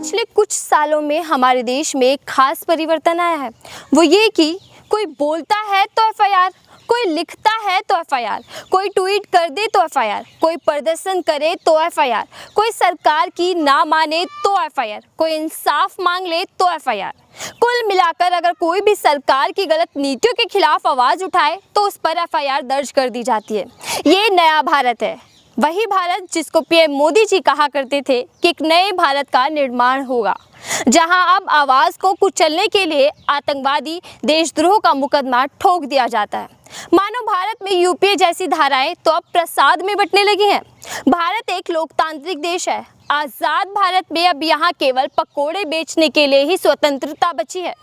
पिछले कुछ सालों में हमारे देश में एक खास परिवर्तन आया है। वो ये कि कोई बोलता है तो एफआईआर, कोई लिखता है तो एफआईआर, कोई ट्वीट कर दे तो एफआईआर, कोई प्रदर्शन करे तो एफआईआर, कोई सरकार की ना माने तो एफआईआर, कोई इंसाफ मांग ले तो एफआईआर। कुल मिलाकर अगर कोई भी सरकार की गलत नीतियों के खिलाफ आवाज़ उठाए तो उस पर एफआईआर दर्ज कर दी जाती है। ये नया भारत है, वही भारत जिसको पीएम मोदी जी कहा करते थे कि एक नए भारत का निर्माण होगा, जहां अब आवाज़ को कुचलने के लिए आतंकवादी देशद्रोह का मुकदमा ठोक दिया जाता है। मानो भारत में यूपीए जैसी धाराएं तो अब प्रसाद में बंटने लगी हैं। भारत एक लोकतांत्रिक देश है। आज़ाद भारत में अब यहाँ केवल पकोड़े बेचने के लिए ही स्वतंत्रता बची है।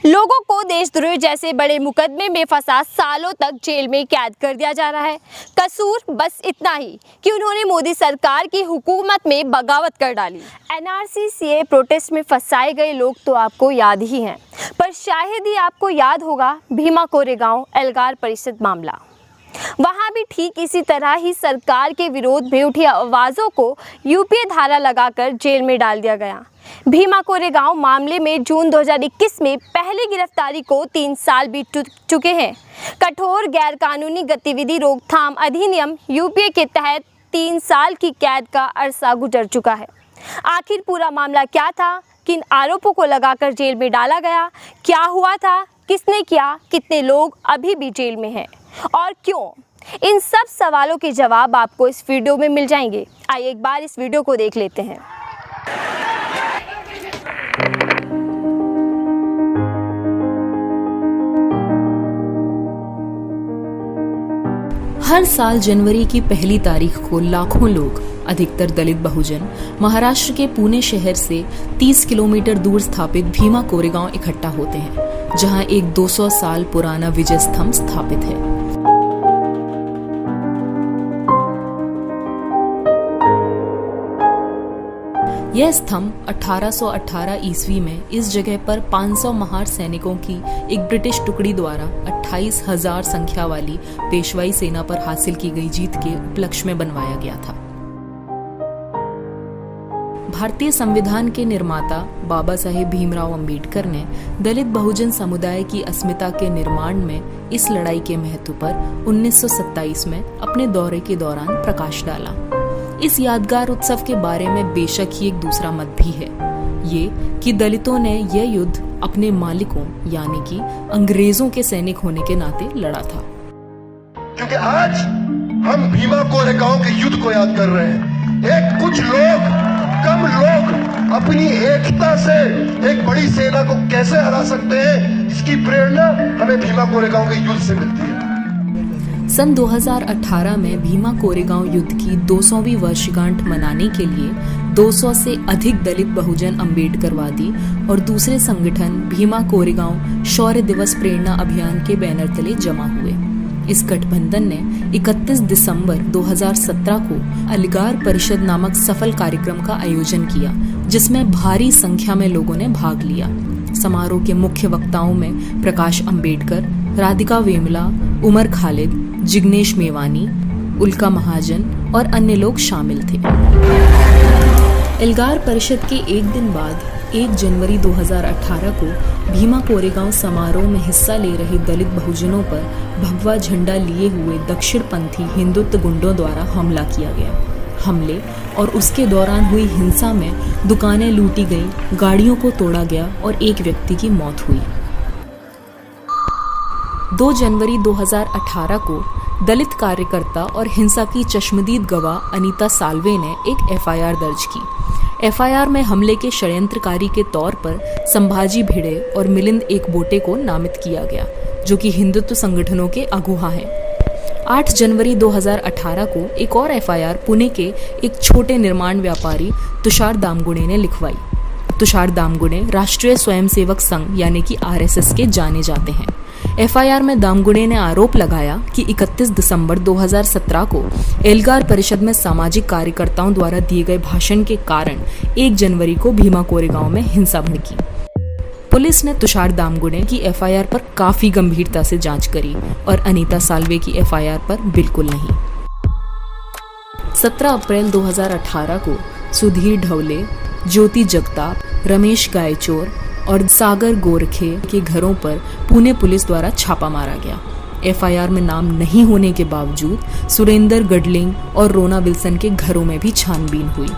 लोगों को देशद्रोह जैसे बड़े मुकदमे में फंसा सालों तक जेल में कैद कर दिया जा रहा है। कसूर बस इतना ही कि उन्होंने मोदी सरकार की हुकूमत में बगावत कर डाली। एनआरसी सीए प्रोटेस्ट में फंसाए गए लोग तो आपको याद ही हैं, पर शायद ही आपको याद होगा भीमा कोरेगांव एल्गार परिषद मामला। वहाँ भी ठीक इसी तरह ही सरकार के विरोध में उठी आवाज़ों को यूपीए धारा लगाकर जेल में डाल दिया गया। भीमा कोरेगांव मामले में जून 2021 में पहली गिरफ्तारी को 3 साल बीत चुके हैं। कठोर गैरकानूनी गतिविधि रोकथाम अधिनियम यूपीए के तहत 3 साल की कैद का अरसा गुजर चुका है। आखिर पूरा मामला क्या था, किन आरोपों को लगाकर जेल में डाला गया, क्या हुआ था, किसने किया, कितने लोग अभी भी जेल में हैं और क्यों, इन सब सवालों के जवाब आपको इस वीडियो में मिल जाएंगे। आइए एक बार इस वीडियो को देख लेते हैं। हर साल जनवरी की पहली तारीख को लाखों लोग, अधिकतर दलित बहुजन, महाराष्ट्र के पुणे शहर से 30 किलोमीटर दूर स्थापित भीमा कोरेगांव इकट्ठा होते हैं, जहां एक 200 साल पुराना विजय स्तंभ स्थापित है। यह स्तंभ 1818 ईस्वी में इस जगह पर 500 महार सैनिकों की एक ब्रिटिश टुकड़ी द्वारा 28,000 संख्या वाली पेशवाई सेना पर हासिल की गई जीत के उपलक्ष्य में बनवाया गया था। भारतीय संविधान के निर्माता बाबा साहेब भीमराव अंबेडकर ने दलित बहुजन समुदाय की अस्मिता के निर्माण में इस लड़ाई के महत्व पर 1927 में अपने दौरे के दौरान प्रकाश डाला। इस यादगार उत्सव के बारे में बेशक ही एक दूसरा मत भी है, ये कि दलितों ने यह युद्ध अपने मालिकों यानी कि अंग्रेजों के सैनिक होने के नाते लड़ा था। क्योंकि आज हम भीमा कोरेगांव के युद्ध को याद कर रहे हैं। कुछ लोग, कम लोग अपनी एकता से एक बड़ी सेना को कैसे हरा सकते हैं, इसकी प्रेरणा हमें भीमा कोरेगांव के युद्ध से मिलती है। सन 2018 में भीमा कोरेगांव युद्ध की 200वीं वर्षगांठ मनाने के लिए 200 से अधिक दलित बहुजन अम्बेडकरवादी और दूसरे संगठन भीमा कोरेगांव शौर्य दिवस प्रेरणा अभियान के बैनर तले जमा हुए। इस गठबंधन ने 31 दिसंबर 2017 को एल्गार परिषद नामक सफल कार्यक्रम का आयोजन किया, जिसमें भारी संख्या में लोगों ने भाग लिया। समारोह के मुख्य वक्ताओं में प्रकाश अंबेडकर, राधिका वेमुला, उमर खालिद, जिग्नेश मेवानी, उल्का महाजन और अन्य लोग शामिल थे। एल्गार परिषद के एक दिन बाद 1 जनवरी 2018 को भीमा कोरेगांव समारोह में हिस्सा ले रहे दलित बहुजनों पर भगवा झंडा लिए हुए दक्षिणपंथी हिंदुत्व गुंडों द्वारा हमला किया गया। हमले और उसके दौरान हुई हिंसा में दुकानें लूटी गई, गाड़ियों को तोड़ा गया और एक व्यक्ति की मौत हुई। 2 जनवरी 2018 को दलित कार्यकर्ता और हिंसा की चश्मदीद गवाह अनीता साल्वे ने एक एफआईआर दर्ज की। एफआईआर में हमले के षड्यंत्रकारी के तौर पर संभाजी भिड़े और मिलिंद एकबोटे को नामित किया गया, जो कि हिंदुत्व संगठनों के अगुवा हैं। 8 जनवरी 2018 को एक और एफआईआर पुणे के एक छोटे निर्माण व्यापारी तुषार दामगुणे ने लिखवाई। तुषार दामगुणे राष्ट्रीय स्वयंसेवक संघ यानी कि आरएसएस के जाने जाते हैं। एफआईआर में दामगुणे ने आरोप लगाया कि 31 दिसंबर 2017 को एल्गार परिषद में सामाजिक कार्यकर्ताओं द्वारा दिए गए भाषण के कारण 1 जनवरी को भीमा कोरेगांव में हिंसा भड़की। पुलिस ने तुषार दामगुणे की एफआईआर पर काफी गंभीरता से जांच करी और अनीता साल्वे की एफआईआर पर बिल्कुल नहीं। 17 अप्रैल 2018 को सुधीर ढवले, ज्योति जगताप, रमेश गायचोर और सागर गोरखे के घरों पर पुणे पुलिस द्वारा छापा मारा गया। एफआईआर में नाम नहीं होने के बावजूद सुरेंद्र गडलिंग और रोना विल्सन के घरों में भी छानबीन हुई।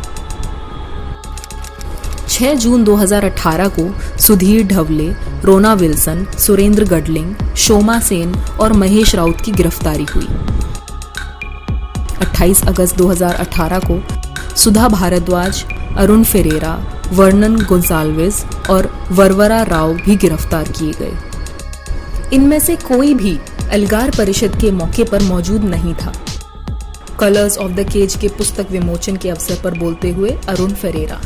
6 जून 2018 को सुधीर ढवले, रोना विल्सन, सुरेंद्र गडलिंग, शोमा सेन और महेश राउत की गिरफ्तारी हुई। 28 अगस्त 2018 को सुधा भारद्वाज, अरुण फेरेरा, वर्नन गोंसाल्विस और वरवरा राव भी गिरफ्तार किए गए। इनमें से कोई भी एल्गार परिषद के मौके पर मौजूद नहीं था। कलर्स ऑफ द केज के पुस्तक विमोचन के अवसर पर बोलते हुए Arun Ferreira,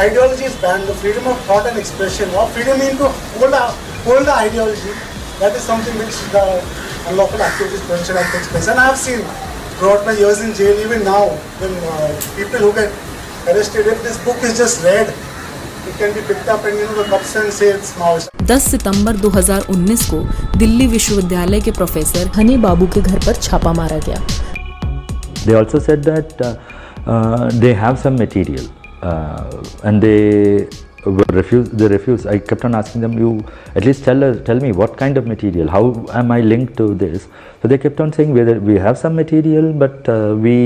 Ideology is banned. The freedom of thought and expression, or freedom to hold the ideology, that is something which the unlawful activities prevention act takes place. And I have seen throughout my years in jail, even now, when people who get arrested, if this book is just read, it can be picked up and the cops and say it's Maoist. 10 सितंबर 2019 को दिल्ली विश्वविद्यालय के professor Honey बाबू के घर पर छापा मारा गया। They also said that they have some material. And they refuse. I kept on asking them, you at least tell me what kind of material, how am I linked to this? So they kept on saying, we have some material, but we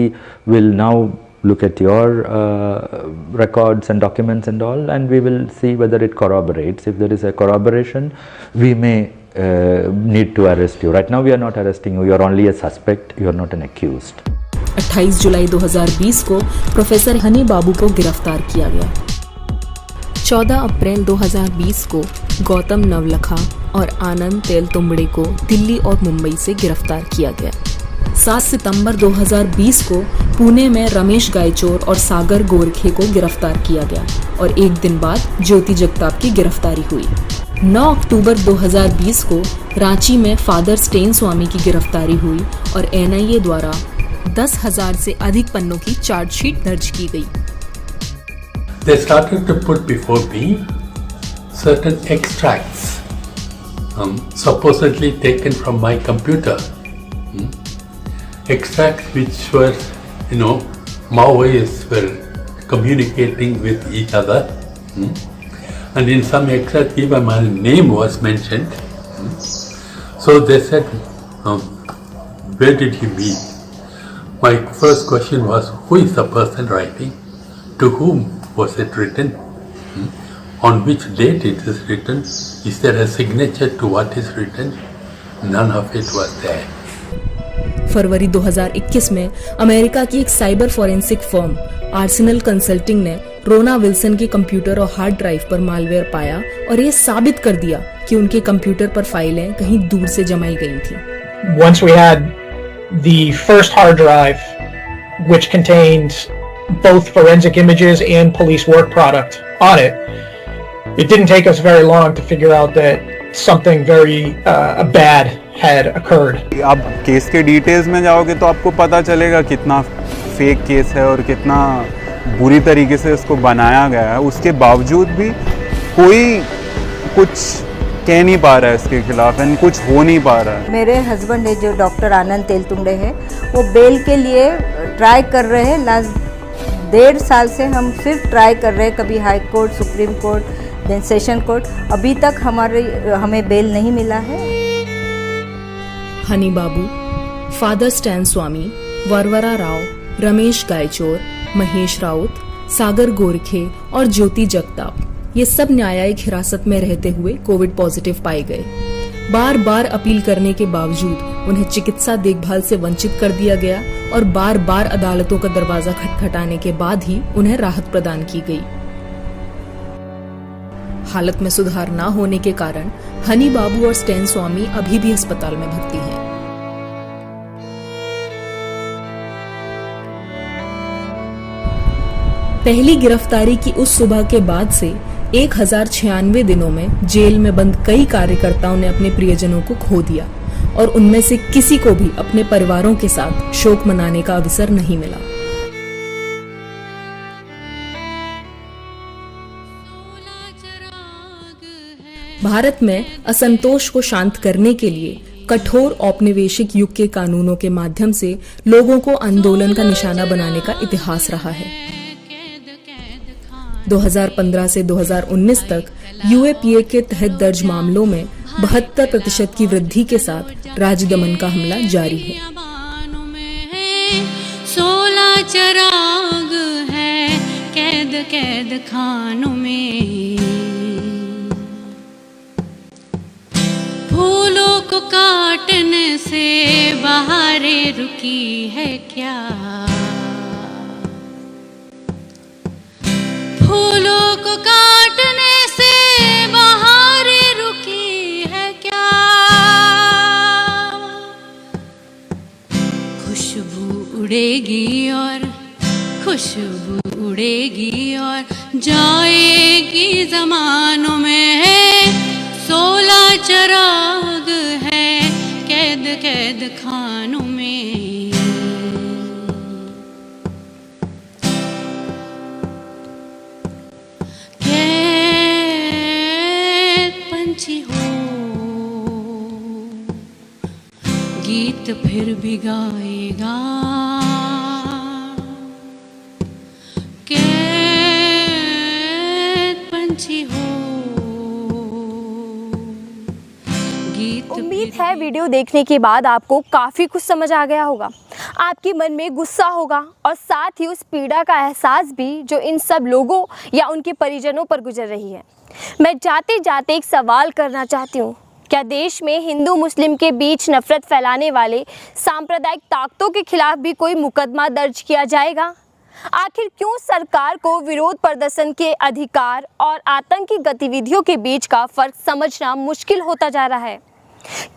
will now look at your records and documents and all, and we will see whether it corroborates. If there is a corroboration, we may need to arrest you. Right now we are not arresting you, you are only a suspect, you are not an accused. 28 जुलाई 2020 को professor Honey बाबू को गिरफ्तार किया गया। 14 अप्रैल 2020 को गौतम नवलखा और आनंद तेलतुंबड़े को दिल्ली और मुंबई से गिरफ्तार किया गया। 7 सितंबर 2020 को पुणे में रमेश गायचोर और सागर गोरखे को गिरफ्तार किया गया और एक दिन बाद ज्योति जगताप की गिरफ्तारी हुई। 9 अक्टूबर 2020 को रांची में फादर स्टेन स्वामी की गिरफ्तारी हुई और एनआईए द्वारा 10,000 से अधिक पन्नों की चार्जशीट दर्ज की गई। They started to put before me certain extracts, supposedly taken from my computer. Extracts which were, Maoists were communicating with each other. And in some extracts even my name was mentioned. So they said, where did he meet? My first question was, who is the person writing? To whom was it written? On which date it is written? Is there a signature to what is written? None of it was there. फरवरी 2021 में America की एक cyber forensic firm Arsenal consulting ने रोना Wilson के computer और hard drive पर malware पाया और ये साबित कर दिया कि उनके कंप्यूटर पर फाइलें कहीं दूर से जमाई गई थी। Once we had the first hard drive, which contained both forensic images and police work product on it, it didn't take us very long to figure out that something very bad had occurred. आप case के details में जाओगे तो आपको पता चलेगा कितना fake case है और कितना बुरी तरीके से इसको बनाया गया है। उसके बावजूद भी कोई कुछ कह नहीं पा रहा है इसके खिलाफ, एंड कुछ हो नहीं पा रहा है। मेरे हस्बैंड है जो डॉक्टर आनंद तेलतुंबड़े हैं, वो बेल के लिए ट्राई कर रहे हैं। लास्ट 1.5 साल से हम सिर्फ ट्राई कर रहे हैं, कभी high court, supreme court, then session court, अभी तक हमें बेल नहीं मिला है। हनी बाबू, फादर स्टैन स्वामी, वरवरा राव, रमेश गायचोर, महेश राउत, सागर गोरखे और ज्योति जगताप, ये सब न्यायिक हिरासत में रहते हुए कोविड पॉजिटिव पाए गए। बार बार अपील करने के बावजूद उन्हें चिकित्सा देखभाल से वंचित कर दिया गया और बार बार अदालतों का दरवाजा खटखटाने के बाद ही उन्हें राहत प्रदान की गई। हालत में सुधार न होने के कारण हनी बाबू और स्टैन स्वामी अभी भी अस्पताल में भर्ती हैं। पहली गिरफ्तारी की उस सुबह के बाद से 1096 दिनों में जेल में बंद कई कार्यकर्ताओं ने अपने प्रियजनों को खो दिया और उनमें से किसी को भी अपने परिवारों के साथ शोक मनाने का अवसर नहीं मिला। भारत में असंतोष को शांत करने के लिए कठोर औपनिवेशिक युग के कानूनों के माध्यम से लोगों को आंदोलन का निशाना बनाने का इतिहास रहा है। 2015 से 2019 तक यूएपीए के तहत दर्ज मामलों में 72% की वृद्धि के साथ राज्य दमन का हमला जारी है। 16 चिराग है कैद कैद खानों में, फूलों को काटने से बहारें रुकी है क्या, फूलों को काटने से बहारें रुकी है क्या, खुशबू उड़ेगी और खुशबू उड़ेगी और जाएगी ज़मानों में, 16 चिराग है कैद कैद खानों में। पंछी हो गीत फिर भी गाएगा, कैद पंछी हो गीत। उम्मीद है वीडियो देखने के बाद आपको काफ़ी कुछ समझ आ गया होगा, आपके मन में गुस्सा होगा और साथ ही उस पीड़ा का एहसास भी जो इन सब लोगों या उनके परिजनों पर गुजर रही है। मैं जाते जाते एक सवाल करना चाहती हूँ, क्या देश में हिंदू मुस्लिम के बीच नफरत फैलाने वाले सांप्रदायिक ताकतों के खिलाफ भी कोई मुकदमा दर्ज किया जाएगा? आखिर क्यों सरकार को विरोध प्रदर्शन के अधिकार और आतंकी गतिविधियों के बीच का फर्क समझना मुश्किल होता जा रहा है?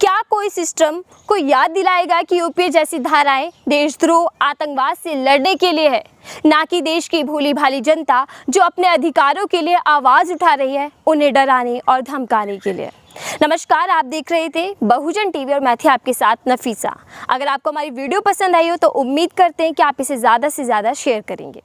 क्या कोई सिस्टम को याद दिलाएगा कि यूपीए जैसी धाराएं देशद्रोह आतंकवाद से लड़ने के लिए है, ना कि देश की भोली भाली जनता जो अपने अधिकारों के लिए आवाज़ उठा रही है उन्हें डराने और धमकाने के लिए। नमस्कार, आप देख रहे थे बहुजन टीवी और मैं थी आपके साथ नफीसा। अगर आपको हमारी वीडियो पसंद आई हो तो उम्मीद करते हैं कि आप इसे ज़्यादा से ज़्यादा शेयर करेंगे।